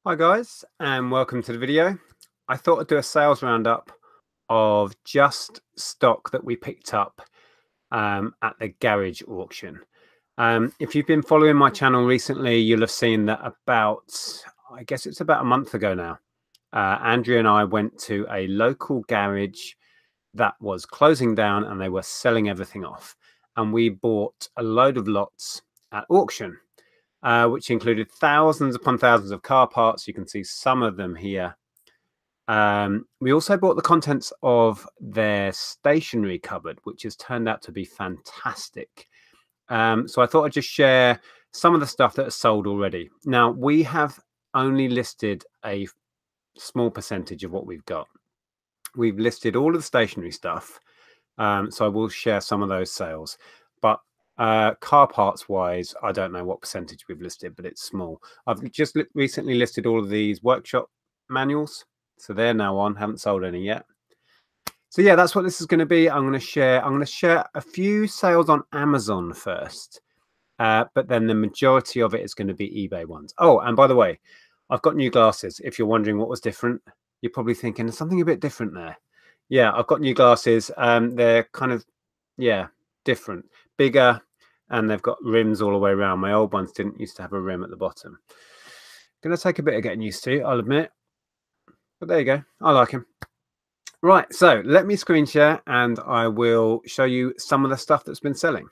Hi guys, and welcome to the video. I thought I'd do a sales roundup of just stock that we picked up at the garage auction. If you've been following my channel recently, you'll have seen that I guess it's about a month ago now, Andrea and I went to a local garage that was closing down and they were selling everything off. And we bought a load of lots at auction. Which included thousands upon thousands of car parts. You can see some of them here. We also bought the contents of their stationery cupboard, which has turned out to be fantastic. So I thought I'd just share some of the stuff that is sold already. Now, we have only listed a small percentage of what we've got. We've listed all of the stationery stuff, so I will share some of those sales. But car parts wise, I don't know what percentage we've listed, but it's small. I've just recently listed all of these workshop manuals, so they're now on. Haven't sold any yet. So yeah, that's what this is going to be. I'm going to share a few sales on Amazon first, but then the majority of it is going to be eBay ones. Oh, and by the way, I've got new glasses. If you're wondering what was different, you're probably thinking there's something a bit different there. Yeah, I've got new glasses. They're kind of, yeah, different, bigger, and they've got rims all the way around. My old ones didn't used to have a rim at the bottom. Gonna take a bit of getting used to, I'll admit. But there you go. I like them. Right, so let me screen share and I will show you some of the stuff that's been selling.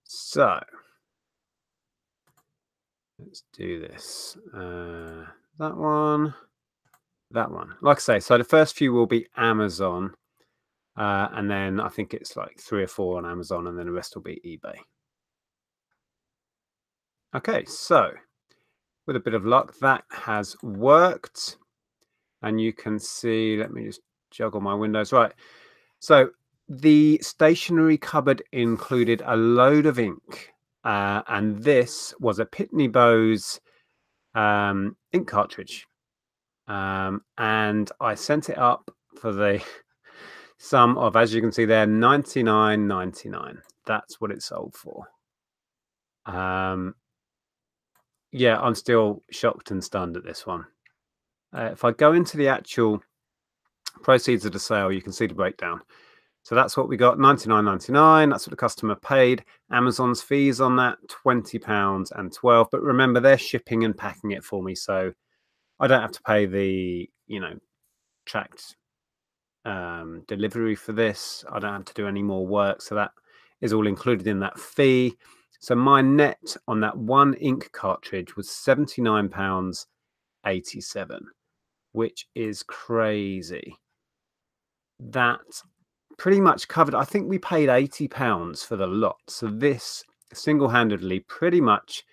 So let's do this. That one. Like I say, so the first few will be Amazon. And then I think it's like 3 or 4 on Amazon, and then the rest will be eBay. Okay, so with a bit of luck, that has worked. And you can see, let me just juggle my windows. Right, so the stationery cupboard included a load of ink. And this was a Pitney Bowes ink cartridge. And I sent it up for the sum of, as you can see there, $99.99. That's what it sold for. Yeah, I'm still shocked and stunned at this one. If I go into the actual proceeds of the sale, you can see the breakdown. So that's what we got, $99.99. That's what the customer paid. Amazon's fees on that, £20 and 12. But remember, they're shipping and packing it for me, so I don't have to pay the, tracked delivery for this. I don't have to do any more work, so that is all included in that fee. So my net on that one ink cartridge was £79.87, which is crazy. That pretty much covered, I think we paid £80 for the lot. So this single-handedly pretty much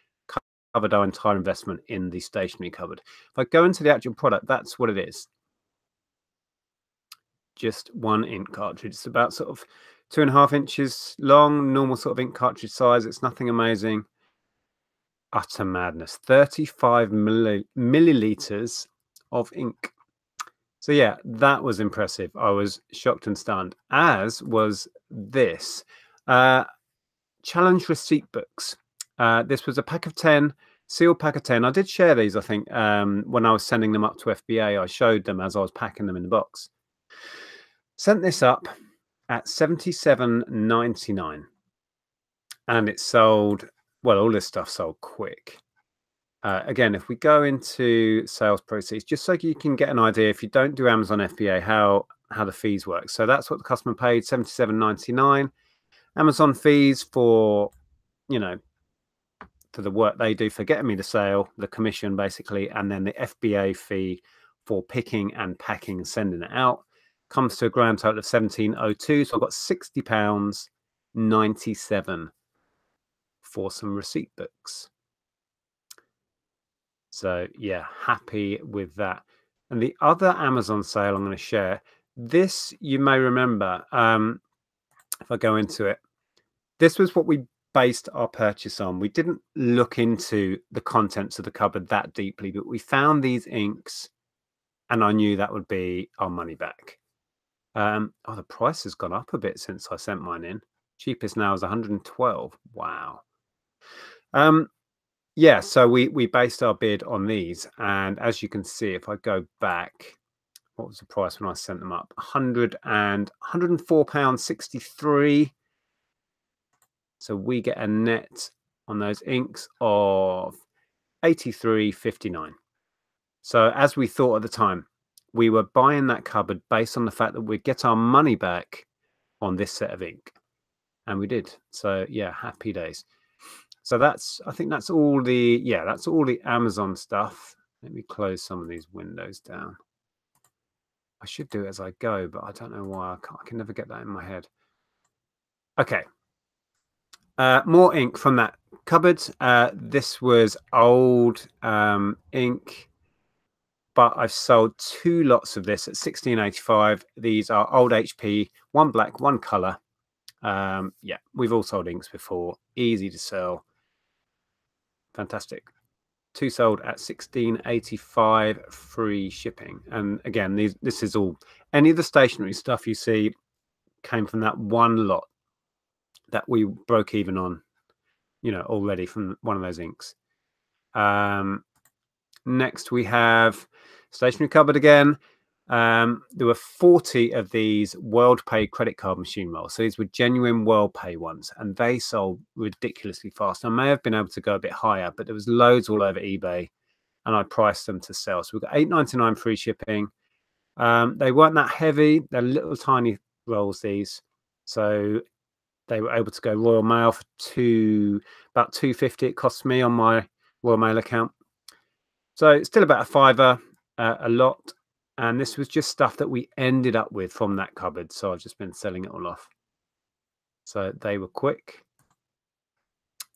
covered our entire investment in the stationery cupboard. If I go into the actual product, that's what it is. Just one ink cartridge. It's about sort of 2.5 inches long, normal sort of ink cartridge size. It's nothing amazing. Utter madness. 35 milliliters of ink. So yeah, that was impressive. I was shocked and stunned, as was this. Challenge receipt books. This was a pack of 10, sealed pack of 10. I did share these, I think, when I was sending them up to FBA. I showed them as I was packing them in the box. Sent this up at $77.99, and it sold, well, all this stuff sold quick. Again, if we go into sales proceeds, just so you can get an idea, if you don't do Amazon FBA, how the fees work. So that's what the customer paid, $77.99. Amazon fees for, for the work they do for getting me the sale, the commission basically, and then the FBA fee for picking and packing and sending it out comes to a grand total of $17.02. So I've got £60.97 for some receipt books. So yeah, happy with that. And the other Amazon sale I'm going to share, this you may remember, if I go into it, this was what we based our purchase on. We didn't look into the contents of the cupboard that deeply, but we found these inks and I knew that would be our money back. Oh, the price has gone up a bit since I sent mine in. Cheapest now is 112. Wow. Yeah, so we based our bid on these, and as you can see, if I go back, what was the price when I sent them up? 104 pounds 63. So we get a net on those inks of 83.59. So as we thought at the time, we were buying that cupboard based on the fact that we'd get our money back on this set of ink, and we did. So yeah, happy days. So I think that's all that's all the Amazon stuff. Let me close some of these windows down. I should do it as I go, but I don't know why. I can never get that in my head. Okay. More ink from that cupboard. This was old ink, but I've sold 2 lots of this at 16.85. These are old HP, one black, one color. Yeah, we've all sold inks before. Easy to sell. Fantastic. 2 sold at 16.85, free shipping. And again, this is all, any of the stationery stuff you see came from that one lot that we broke even on, already from one of those inks. Next we have stationery cupboard again. There were 40 of these WorldPay credit card machine rolls. So these were genuine WorldPay ones, and they sold ridiculously fast. I may have been able to go a bit higher, but there was loads all over eBay, and I priced them to sell. So we've got $8.99 free shipping. They weren't that heavy. They're little tiny rolls, these. So they were able to go Royal Mail for about $2.50. It cost me on my Royal Mail account. So still about a fiver a lot. And this was just stuff that we ended up with from that cupboard. So I've just been selling it all off. So they were quick.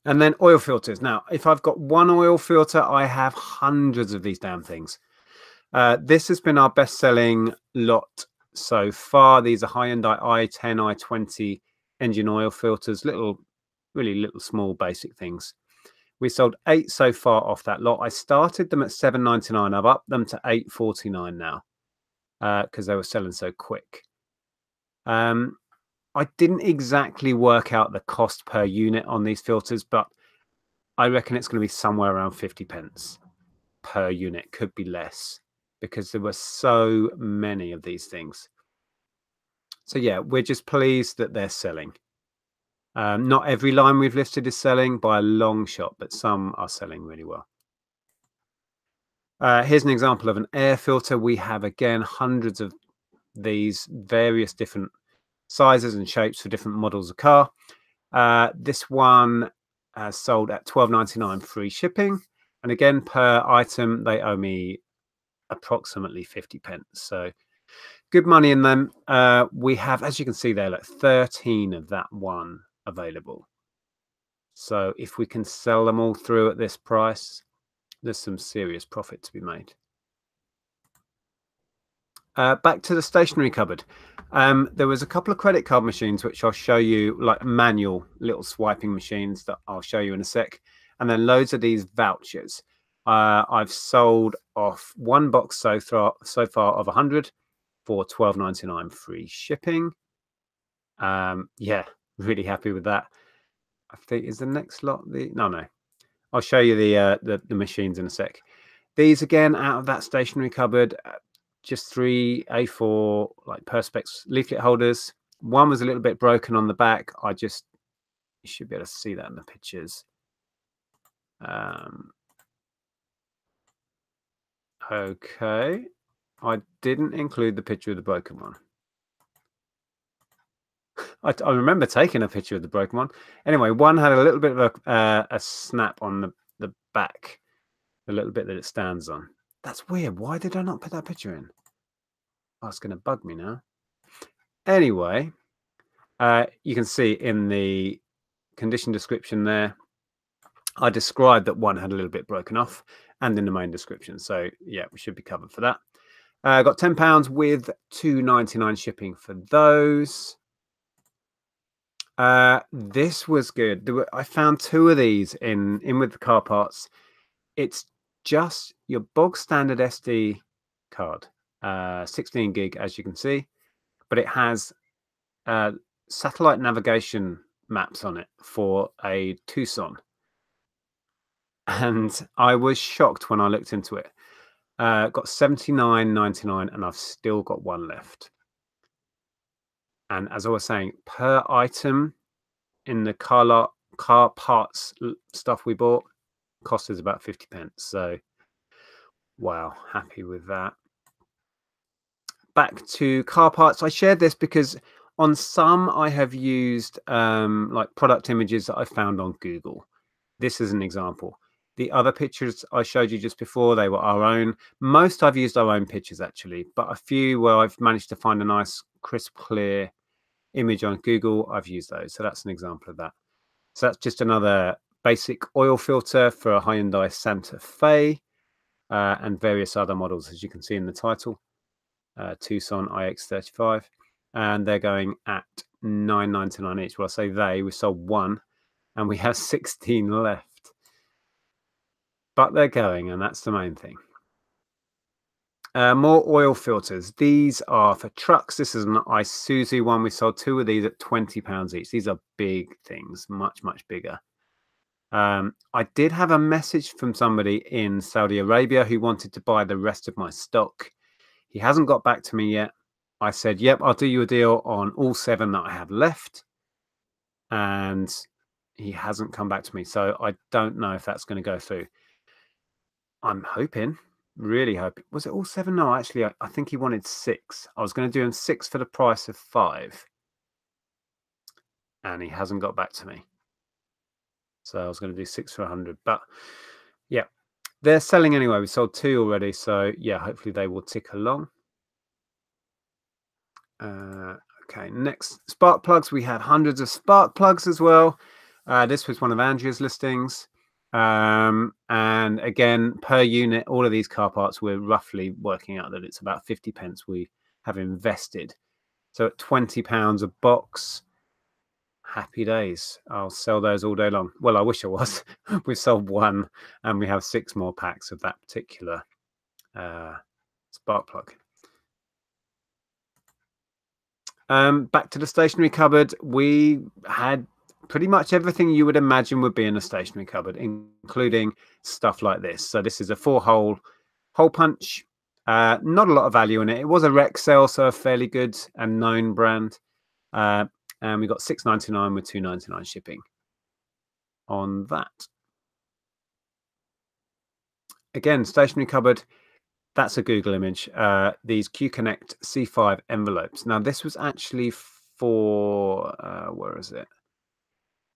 And then oil filters. Now, if I've got one oil filter, I have hundreds of these damn things. This has been our best-selling lot so far. These are Hyundai i10, i20 engine oil filters, really little small basic things. We sold 8 so far off that lot. I started them at $7.99. I've upped them to $8.49 now because they were selling so quick. I didn't exactly work out the cost per unit on these filters, but I reckon it's going to be somewhere around 50 pence per unit. Could be less because there were so many of these things. So yeah, we're just pleased that they're selling. Not every line we've listed is selling by a long shot, but some are selling really well. Here's an example of an air filter. We have, again, hundreds of these various different sizes and shapes for different models of car. This one sold at $12.99 free shipping. And again, per item, they owe me approximately 50 pence. So good money in them. We have, as you can see there, like 13 of that one available. So if we can sell them all through at this price, there's some serious profit to be made. Back to the stationery cupboard. There was a couple of credit card machines, which I'll show you, like manual little swiping machines that I'll show you in a sec. And then loads of these vouchers. I've sold off one box so far of 100 for $12.99 free shipping. Yeah, really happy with that. I think is the next lot no. I'll show you the machines in a sec. These again out of that stationery cupboard, just 3 A4 like Perspex leaflet holders. One was a little bit broken on the back. You should be able to see that in the pictures. Okay, I didn't include the picture of the broken one. I remember taking a picture of the broken one. Anyway, one had a little bit of a snap on the back, the little bit that it stands on. That's weird. Why did I not put that picture in? Oh, it's going to bug me now. Anyway, you can see in the condition description there, I described that one had a little bit broken off, and in the main description. So yeah, we should be covered for that. Got £10 with $2.99 shipping for those. This was good. I found 2 of these in with the car parts. It's just your bog standard SD card, 16 gig, as you can see, but it has satellite navigation maps on it for a Tucson. And I was shocked when I looked into it. Got 79.99, and I've still got one left. And as I was saying, per item in the car parts stuff we bought cost us about 50 pence. So wow, happy with that. Back to car parts. I shared this because on some I have used like product images that I found on Google. This is an example. The other pictures I showed you just before, they were our own. Most I've used our own pictures actually, but a few where I've managed to find a nice crisp, clear image on Google, I've used those. So that's an example of that. So that's just another basic oil filter for a Hyundai Santa Fe and various other models, as you can see in the title. Tucson iX35, and they're going at $9.99 each. Well, I say we sold one, and we have 16 left. But they're going, and that's the main thing. More oil filters. These are for trucks. This is an Isuzu one. We sold two of these at £20 each. These are big things, much, much bigger. I did have a message from somebody in Saudi Arabia who wanted to buy the rest of my stock. He hasn't got back to me yet. I said, yep, I'll do you a deal on all 7 that I have left. And he hasn't come back to me. So I don't know if that's going to go through. I'm hoping, really hoping. Was it all 7? No, actually, I think he wanted 6. I was going to do him 6 for the price of 5. And he hasn't got back to me. So I was going to do 6 for 100. But yeah, they're selling anyway. We sold 2 already. So yeah, hopefully they will tick along. Okay, next, spark plugs. We had hundreds of spark plugs as well. This was one of Andrea's listings. And again, per unit, all of these car parts, we're roughly working out that it's about 50 pence we have invested. So at £20 a box, happy days. I'll sell those all day long. Well, I wish I was. We've sold 1 and we have 6 more packs of that particular spark plug. Back to the stationery cupboard. We had pretty much everything you would imagine would be in a stationery cupboard, including stuff like this. So this is a 4-hole hole punch. Not a lot of value in it. It was a rec sale, so a fairly good and known brand. And we got $6.99 with $2.99 shipping on that. Again, stationery cupboard. That's a Google image. These Q-Connect C5 envelopes. Now, this was actually for, where is it?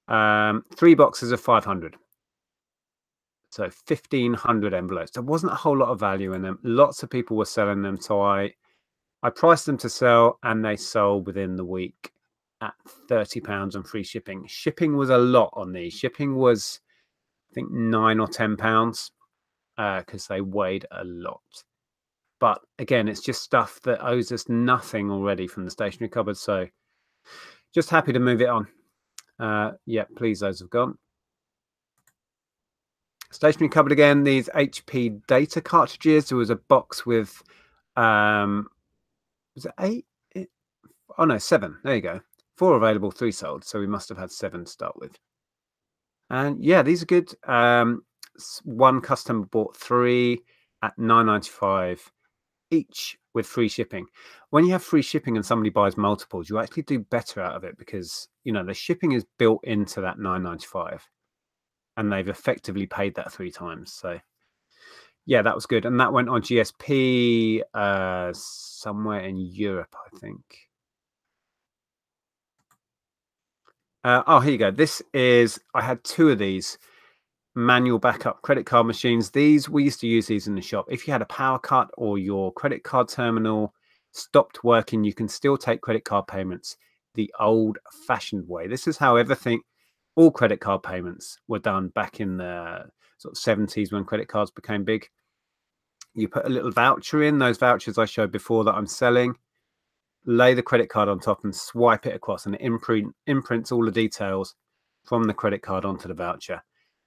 3 boxes of 500. So 1,500 envelopes. There wasn't a whole lot of value in them. Lots of people were selling them. So I priced them to sell, and they sold within the week at £30 and free shipping. Shipping was a lot on these. Shipping was, I think, £9 or £10 because they weighed a lot. But again, it's just stuff that owes us nothing already from the stationery cupboard. So just happy to move it on. Yeah, please, those have gone. Stationery cupboard again, these HP data cartridges. There was a box with, was it 8? Oh no, 7. There you go. 4 available, 3 sold. So we must have had 7 to start with. And yeah, these are good. One customer bought 3 at $9.95 each with free shipping. When you have free shipping and somebody buys multiples, you actually do better out of it because, you know, the shipping is built into that $9.95 and they've effectively paid that 3 times. So yeah, that was good. And that went on GSP somewhere in Europe, I think. Oh, here you go. This is, I had 2 of these manual backup credit card machines. These, we used to use these in the shop. If you had a power cut or your credit card terminal stopped working, you can still take credit card payments the old-fashioned way. This is how everything, all credit card payments were done back in the sort of 70s when credit cards became big. You put a little voucher in, those vouchers I showed before that I'm selling, lay the credit card on top and swipe it across, and it imprints all the details from the credit card onto the voucher.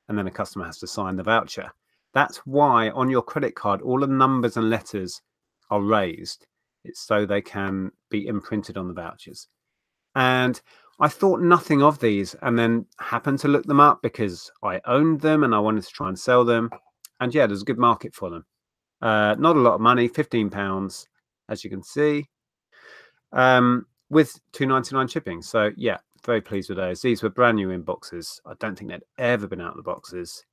And then a customer has to sign the voucher. That's why on your credit card, all the numbers and letters are raised. It's so they can be imprinted on the vouchers. And I thought nothing of these, and then happened to look them up because I owned them and I wanted to try and sell them. And yeah, there's a good market for them. Not a lot of money, £15, as you can see, with £2.99 shipping. So yeah, very pleased with those. These were brand new in boxes. I don't think they'd ever been out of the boxes.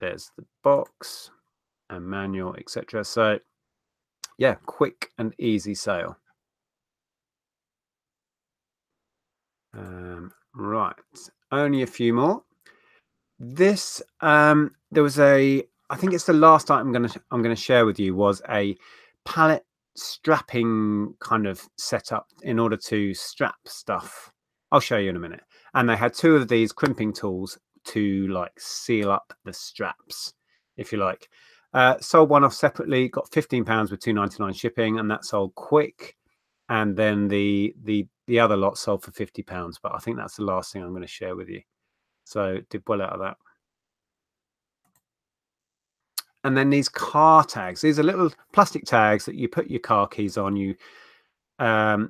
There's the box and manual, etc. So yeah, quick and easy sale. Right, only a few more. This there was I think it's the last item I'm gonna share with you, was a pallet strapping kind of setup in order to strap stuff. I'll show you in a minute. And they had two of these crimping tools to like seal up the straps, if you like. Sold one off separately, got £15 with £2.99 shipping, and that sold quick. And then the other lot sold for £50, but I think that's the last thing I'm going to share with you. So did well out of that. And then these car tags. These are little plastic tags that you put your car keys on. You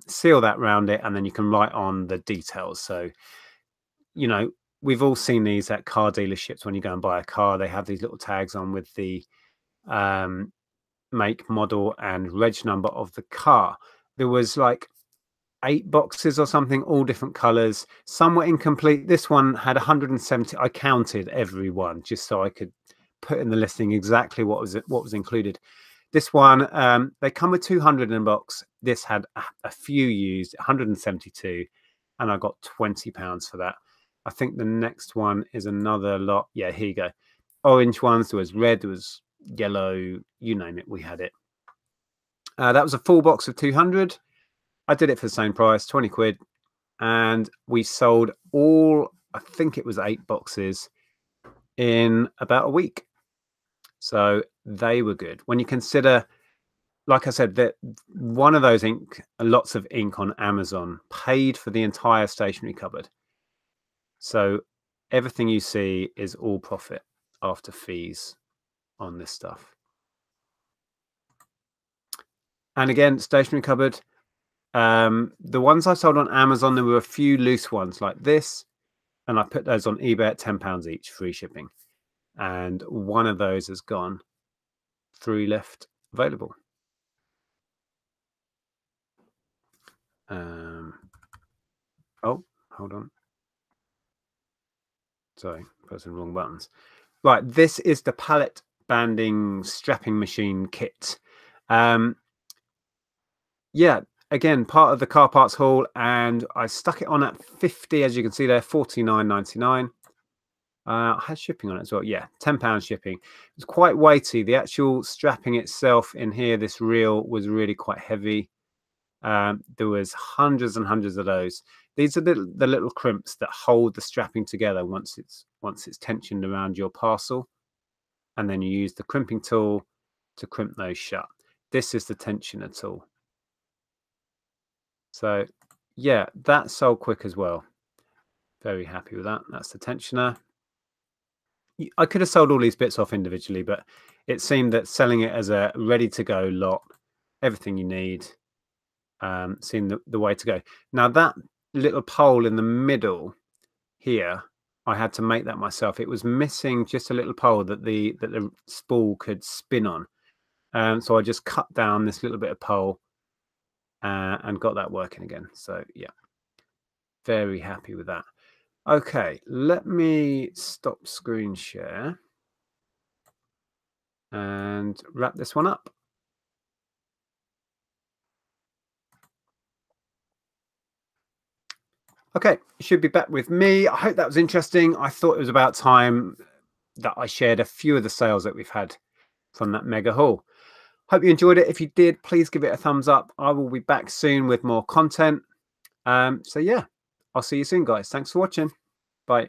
seal that around it, and then you can write on the details. So, you know, we've all seen these at car dealerships. When you go and buy a car, they have these little tags on with the make, model, and reg number of the car. There was like 8 boxes or something, all different colors. Some were incomplete. This one had 170. I counted every one just so I could put in the listing exactly what was included. This one, they come with 200 in a box. This had a few used, 172, and I got £20 for that. I think the next one is another lot. Yeah, here you go. Orange ones. There was red. There was yellow. You name it, we had it. That was a full box of 200. I did it for the same price, 20 quid. And we sold all, I think it was 8 boxes in about a week. So they were good. When you consider, like I said, that one of those lots of ink on Amazon paid for the entire stationery cupboard. So everything you see is all profit after fees on this stuff. And again, stationery cupboard. The ones I sold on Amazon, there were a few loose ones like this, and I put those on eBay at £10 each, free shipping. And one of those has gone, 3 left available. Oh, hold on. Sorry, pressing the wrong buttons. Right, this is the pallet banding strapping machine kit. Yeah, again, part of the car parts haul, and I stuck it on at 50, as you can see there, 49.99. I had shipping on it as well. Yeah, £10 shipping. It's quite weighty. The actual strapping itself in here, this reel, was really quite heavy. There was hundreds and hundreds of those. These are the little crimps that hold the strapping together once it's tensioned around your parcel, and then you use the crimping tool to crimp those shut. This is the tensioner tool. So yeah, that sold quick as well. Very happy with that. That's the tensioner. I could have sold all these bits off individually, but it seemed that selling it as a ready-to-go lot, everything you need, seemed the way to go. Now that little pole in the middle here, I had to make that myself. It was missing just a little pole that the spool could spin on. So I just cut down this little bit of pole and got that working again. So yeah, very happy with that. Okay, let me stop screen share and wrap this one up. Okay, you should be back with me. I hope that was interesting. I thought it was about time that I shared a few of the sales that we've had from that mega haul. Hope you enjoyed it. If you did, please give it a thumbs up. I will be back soon with more content. So yeah, I'll see you soon, guys. Thanks for watching. Bye.